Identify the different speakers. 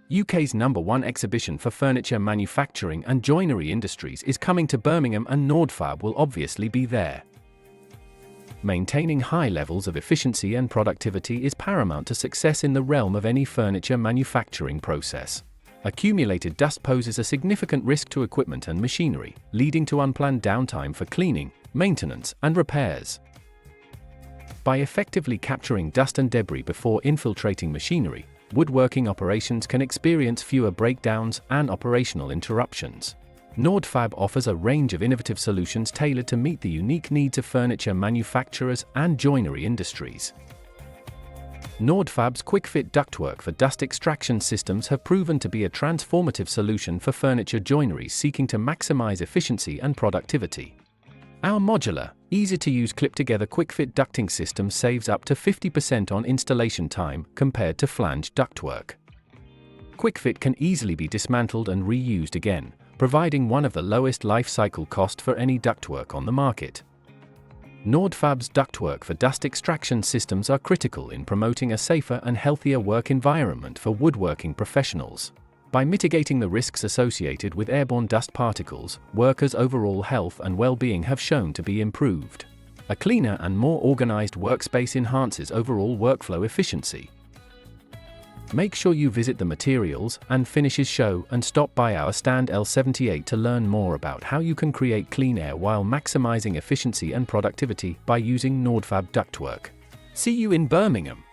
Speaker 1: UK's #1 exhibition for furniture manufacturing and joinery industries is coming to Birmingham, and Nordfab will obviously be there. Maintaining high levels of efficiency and productivity is paramount to success in the realm of any furniture manufacturing process. Accumulated dust poses a significant risk to equipment and machinery, leading to unplanned downtime for cleaning, maintenance, and repairs. By effectively capturing dust and debris before infiltrating machinery, woodworking operations can experience fewer breakdowns and operational interruptions. Nordfab offers a range of innovative solutions tailored to meet the unique needs of furniture manufacturers and joinery industries. Nordfab's quick-fit ductwork for dust extraction systems have proven to be a transformative solution for furniture joineries seeking to maximize efficiency and productivity. Our modular, easy-to-use clip-together quick-fit ducting system saves up to 50% on installation time compared to flange ductwork. Quick-fit can easily be dismantled and reused again, providing one of the lowest life cycle cost for any ductwork on the market. Nordfab's ductwork for dust extraction systems are critical in promoting a safer and healthier work environment for woodworking professionals. By mitigating the risks associated with airborne dust particles, workers' overall health and well-being have shown to be improved. A cleaner and more organized workspace enhances overall workflow efficiency. Make sure you visit the materials and finishes show and stop by our Stand L78 to learn more about how you can create clean air while maximizing efficiency and productivity by using Nordfab ductwork. See you in Birmingham.